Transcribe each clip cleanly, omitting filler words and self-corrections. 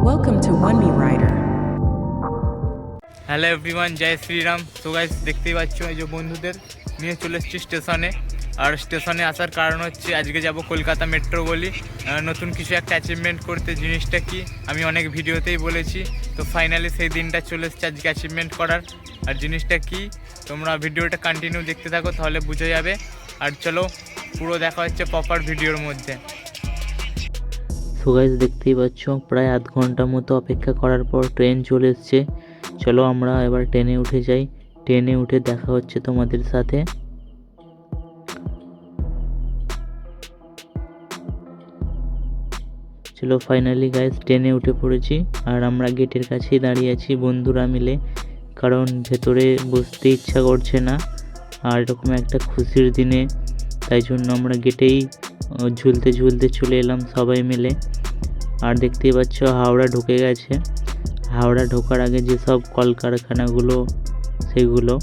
Welcome to One Me Rider. Hello everyone, Jai Shriram. তো guys দেখতেই পাচ্ছ এই যে বন্ধুদের নিয়ে চলে এসেছি স্টেশনে। আর স্টেশনে আসার কারণ হচ্ছে আজকে যাব কলকাতা মেট্রো বলি, নতুন কিছু একটা অ্যাচিভমেন্ট করতে। জিনিসটা কি আমি অনেক ভিডিওতেই বলেছি, তো ফাইনালি সেই দিনটা চলে এসেছে আজকে অ্যাচিভমেন্ট করার। আর জিনিসটা কি তোমরা ভিডিওটা কন্টিনিউ দেখতে থাকো, তাহলে বুঝে যাবে। আর চলো পুরো দেখা হচ্ছে প্রপার ভিডিওর মধ্যে। সো গাইস দেখতেই পাচ্ছ প্রায় আধ ঘন্টা মতো অপেক্ষা করার পর ট্রেন চলে এসছে। চলো আমরা এবার ট্রেনে উঠে যাই। ট্রেনে উঠে দেখা হচ্ছে তোমাদের সাথে। চলো ফাইনালি গাইস ট্রেনে উঠে পড়েছি। আর আমরা গেটের কাছেই দাঁড়িয়ে আছি বন্ধুরা মিলে, কারণ ভেতরে বসতে ইচ্ছা করছে না। আর এরকম একটা খুশির দিনে তাই জন্য আমরা গেটেই ঝুলতে ঝুলতে চলে এলাম সবাই মিলে। আর দেখতেই পাচ্ছ হাওড়া ঢুকে গেছে। হাওড়া ঢোকার আগে যেসব কলকারখানাগুলো সেগুলো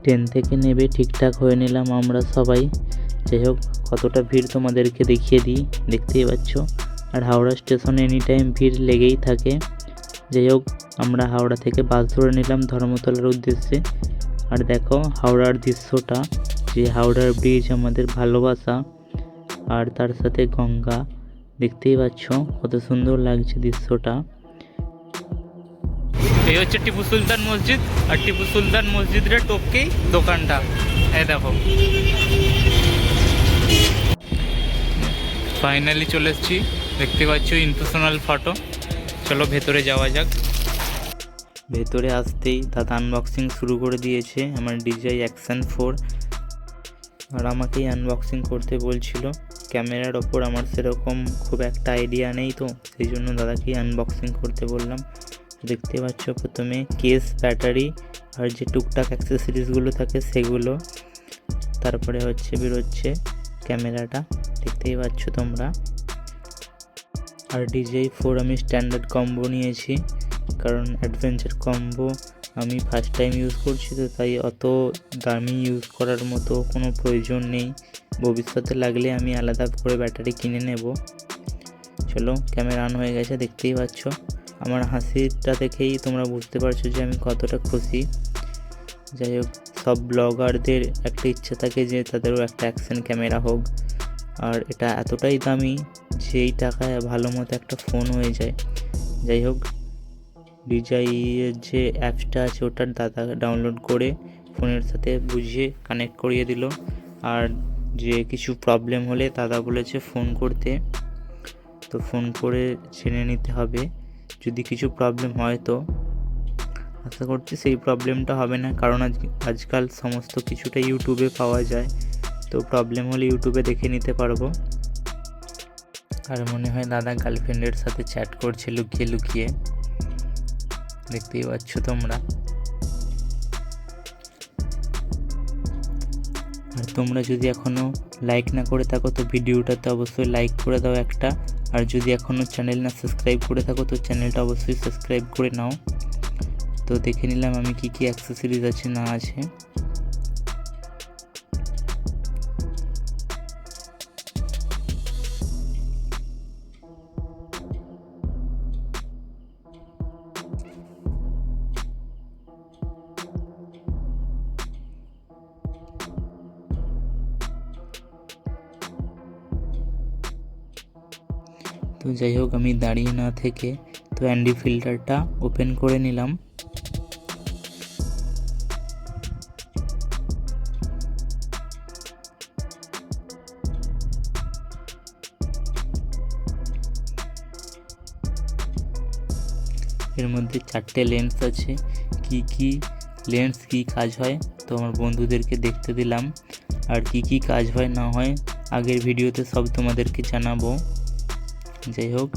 ট্রেন থেকে নেবে ঠিকঠাক হয়ে নিলাম আমরা সবাই। যাই হোক কতটা ভিড় তোমাদেরকে দেখিয়ে দিই, দেখতেই পাচ্ছ। আর হাওড়া স্টেশনে এনি টাইম ভিড় লেগেই থাকে। যাই হোক আমরা হাওড়া থেকে বাস ধরে নিলাম ধর্মতলার উদ্দেশ্যে। আর দেখো হাওড়ার দৃশ্যটা, যে হাওড়ার ব্রিজ আমাদের ভালোবাসা, আর তার সাথে গঙ্গা, দেখতেই পাচ্ছ কত সুন্দর লাগছে দৃশ্যটা। এই হচ্ছে টিপু সুলতান মসজিদ, আর টিপু সুলতান মসজিদের টপকেই দোকানটা। এই দেখো ফাইনালি চলে এসেছি, দেখতে পাচ্ছ ইনপার্সোনাল ফটো। চলো ভেতরে যাওয়া যাক। ভেতরে আসতেই দাদা আনবক্সিং শুরু করে দিয়েছে আমার DJI Action 4। আর আমাকেই আনবক্সিং করতে বলছিল। ক্যামেরার ওপর আমার সেরকম খুব একটা আইডিয়া নেই, তো সেই জন্য দাদাকেই আনবক্সিং করতে বললাম। দেখতে পাচ্ছ প্রথমে কেস, ব্যাটারি আর যে টুকটাক অ্যাক্সেসরিজগুলো থাকে সেগুলো, তারপরে হচ্ছে বেরোচ্ছে ক্যামেরাটা, দেখতেই পাচ্ছ তোমরা। আর DJI 4 আমি স্ট্যান্ডার্ড কম্বো নিয়েছি, কারণ অ্যাডভেঞ্চার কম্বো আমি ফার্স্ট টাইম ইউজ করছি, তো তাই অত দামি ইউজ করার মতো কোনো প্রয়োজন নেই। ভবিষ্যতে লাগলে আমি আলাদা করে ব্যাটারি কিনে নেব। চলো ক্যামেরা অন হয়ে গেছে, দেখতেই পাচ্ছ। আমার হাসিটা দেখেই তোমরা বুঝতে পারছো যে আমি কতটা খুশি। যাই হোক সব ব্লগারদের একটা ইচ্ছা থাকে যে তাদেরও একটা অ্যাকশন ক্যামেরা হোক। আর এটা এতটাই দামি যে এই টাকায় ভালো মতো একটা ফোন হয়ে যায়। যাই হোক DJI এর যে অ্যাপসটা আছে ওটার দাদা ডাউনলোড করে ফোনের সাথে বুঝিয়ে কানেক্ট করিয়ে দিল। আর যে কিছু প্রবলেম হলে দাদা বলেছে ফোন করতে, তো ফোন করে জেনে নিতে হবে। যদি কিছু প্রবলেম হয় তো আশা করছি সেই প্রবলেমটা হবে না, কারণ আজকাল সমস্ত কিছুটা ইউটিউবে পাওয়া যায়, তো প্রবলেম হলে ইউটিউবে দেখে নিতে পারবো। আর মনে হয় দাদা গার্লফ্রেন্ডের সাথে চ্যাট করছে লুকিয়ে লুকিয়ে, দেখতেই পাচ্ছ তোমরা। আর তোমরা যদি এখনও লাইক না করে থাকো তো ভিডিওটাতে অবশ্যই লাইক করে দাও একটা। আর যদি এখনও চ্যানেল না সাবস্ক্রাইব করে থাকো তো চ্যানেলটা অবশ্যই সাবস্ক্রাইব করে নাও। তো দেখে নিলাম আমি কি কি অ্যাক্সেসরিজ আছে না আছে। তো যাই হোক আমি দাঁড়িয়ে না থেকে তো অ্যান্ডি ফিল্টারটা ওপেন করে নিলাম। এর মধ্যে 4টে লেন্স আছে। কি কি লেন্স কি কাজ হয় তো আমার বন্ধুদেরকে দেখতে দিলাম। আর কি কি কাজ হয় না হয় আগের ভিডিওতে সব তোমাদেরকে জানাবো। যাই হোক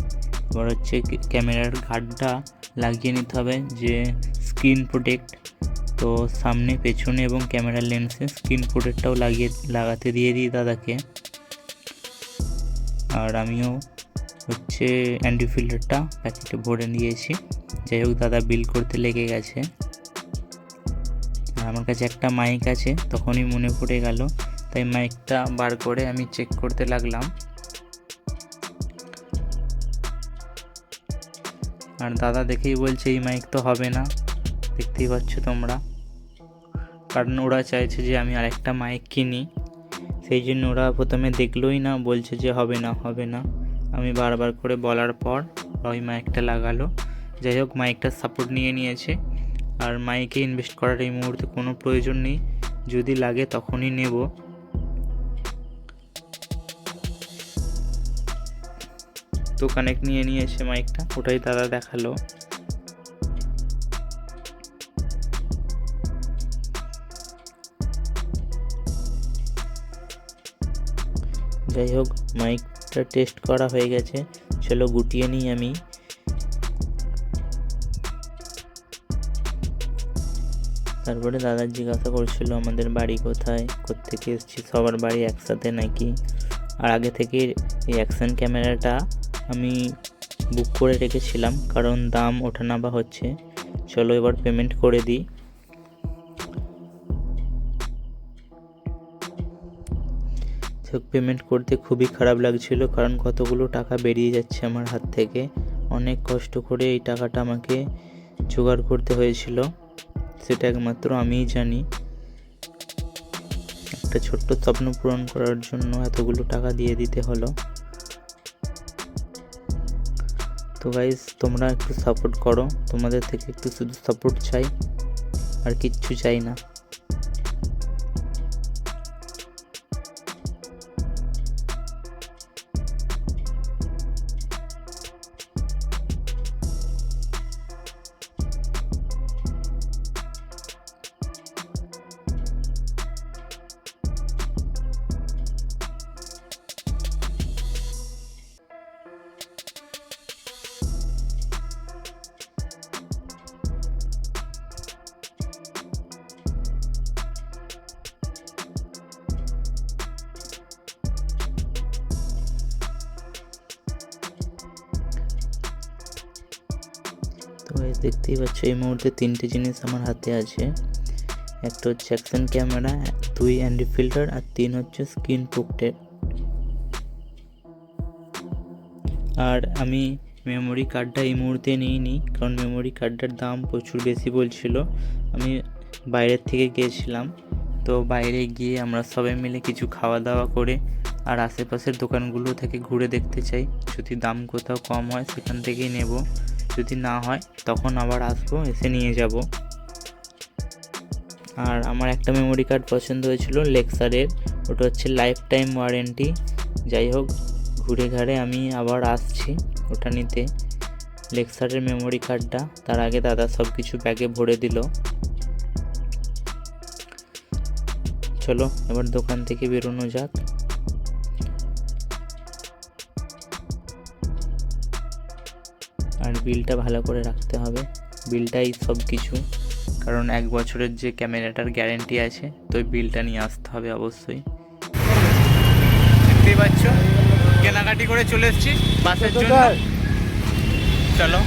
এবার হচ্ছে ক্যামেরার গার্ডটা লাগিয়ে নিতে হবে, যে স্ক্রিন প্রোটেক্ট। তো সামনে, পেছনে এবং ক্যামেরার লেন্সে স্ক্রিন প্রোটেক্টটাও লাগাতে দিয়ে দিই দাদাকে। আর আমিও হচ্ছে অ্যান্টি ফিল্টারটা প্যাকেটে ভরে নিয়েছি। যাই হোক দাদা বিল করতে লেগে গেছে। আর আমার কাছে একটা মাইক আছে, তখনই মনে পড়ে গেল, তাই মাইকটা বার করে আমি চেক করতে লাগলাম। আর দাদা দেখেই বলছে এই মাইক তো হবে না, দেখতেই পাচ্ছ তোমরা, কারণ ওরা চাইছে যে আমি আরেকটা মাইক কিনি, সেই জন্য ওরা প্রথমে দেখলোই না, বলছে যে হবে না হবে না। আমি বারবার করে বলার পর ওই মাইকটা লাগালো। যাই হোক, মাইকটার সাপোর্ট নিয়ে নিয়েছে, আর মাইকে ইনভেস্ট করার এই মুহূর্তে কোনো প্রয়োজন নেই, যদি লাগে তখনই নেব। তো কানেক্ট নিয়ে নিয়েছে মাইকটা, ওটাই দাদা দেখালো। যাই হোক, মাইকটা টেস্ট করা হয়ে গেছে, চলো গুটিয়ে নিই আমি। তারপরে দাদা জিজ্ঞাসা করছিল আমাদের বাড়ি কোথায়, কোত্থেকে এসেছি, সবার বাড়ি একসাথে নাকি। আর আগে থেকে এই অ্যাকশন ক্যামেরাটা আমি বুক করে রেখেছিলাম, কারণ দাম ওঠানামা হচ্ছে। চলো এবার পেমেন্ট করে দিই। পেমেন্ট করতে খুবই খারাপ লাগছিল, কারণ কতগুলো টাকা বেরিয়ে যাচ্ছে আমার হাত থেকে। অনেক কষ্ট করে এই টাকাটা আমাকে জোগাড় করতে হয়েছিল, সেটা একমাত্র আমিই জানি। একটা ছোট্ট স্বপ্ন পূরণ করার জন্য এতগুলো টাকা দিয়ে দিতে হলো। তো গাইস, তোমরা একটু সাপোর্ট করো, তোমাদের থেকে একটু শুধু সাপোর্ট চাই, আর কিচ্ছু চাই না। তো গাইস, দেখতেই পাচ্ছ এই মুহূর্তে 3টে জিনিস আমার হাতে আছে। একটা হচ্ছে অ্যাকশন ক্যামেরা, 2 অ্যান্টি ফিল্টার, আর 3 হচ্ছে স্ক্রিন প্রোটেক্টর। আর আমি মেমোরি কার্ডটা এই মুহূর্তে নিইনি, কারণ মেমোরি কার্ডটার দাম প্রচুর বেশি বলছিল। আমি বাইরের থেকে গিয়েছিলাম, তো বাইরে গিয়ে আমরা সবাই মিলে কিছু খাওয়া দাওয়া করে আর আশেপাশের দোকানগুলো থেকে ঘুরে দেখতে চাই, যদি দাম কোথাও কম হয় সেখান থেকেই নেব, যদি না হয় তখন আবার আসবো, এসে নিয়ে যাব। আর আমার একটা মেমোরি কার্ড পছন্দ হয়েছিল লেক্সারের, ওটা হচ্ছে লাইফ টাইম ওয়ারেন্টি। যাই হোক, ঘুরে ঘাড়ে আমি আবার আসছি ওটা নিতে, লেক্সারের মেমোরি কার্ডটা। তার আগে দাদা সব কিছু ব্যাগে ভরে দিল। চলো এবার দোকান থেকে বেরোনো যাক। আর বিলটা ভালো করে রাখতে হবে, বিলটাই সব কিছু, কারণ 1 বছরের যে ক্যামেরাটার গ্যারেন্টি আছে, তো বিলটা নিয়ে আসতে হবে অবশ্যই। দেখতেই পাচ্ছ, কেনাকাটি করে চলে এসেছি বাসের জন্য। চলো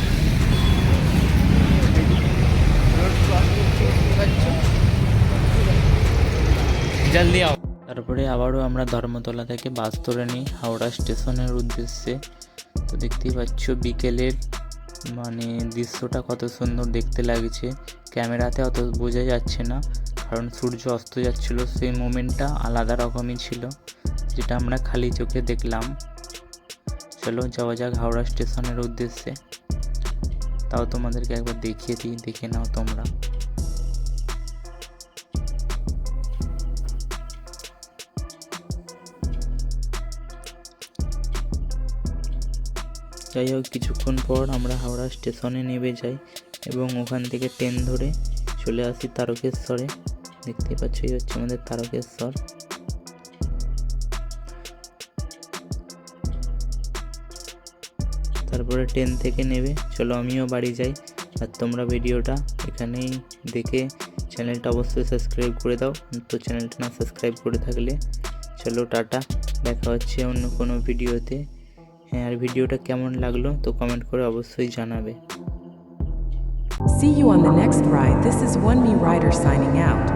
জলদি আও। তারপরে আবারও আমরা ধর্মতলা থেকে বাস ধরে নিই হাওড়া স্টেশনের উদ্দেশ্যে। তো দেখতেই পাচ্ছ বিকেলের মানে দৃশ্যটা কত সুন্দর দেখতে লাগছে, ক্যামেরাতে অত বোঝা যাচ্ছে না, কারণ সূর্য অস্ত যাচ্ছিল, সেই মোমেন্টটা আলাদা রকমই ছিল, যেটা আমরা খালি চোখে দেখলাম। চলো যাওয়া যাক হাওড়া স্টেশনের উদ্দেশ্যে। তাও তোমাদেরকে একবার দেখিয়ে দিই, দেখে নাও তোমরা। যাই হোক, কিছুক্ষণ পর আমরা হাওড়া স্টেশনে নেমে যাই এবং ওখান থেকে ট্রেন ধরে চলে আসি তারকেশ্বরে। দেখতেই পাচ্ছ, এই হচ্ছে আমাদের তারকেশ্বর। তারপরে ট্রেন থেকে নেবে চলো আমিও বাড়ি যাই। আর তোমরা ভিডিওটা এখানেই দেখে চ্যানেলটা অবশ্যই সাবস্ক্রাইব করে দাও, তো চ্যানেলটা না সাবস্ক্রাইব করে থাকলে। চলো টাটা, দেখা হচ্ছে অন্য কোনো ভিডিওতে। হ্যাঁ, আর ভিডিওটা কেমন লাগলো তো কমেন্ট করে অবশ্যই জানাবে। See you on the next ride. This is One Me Rider signing out.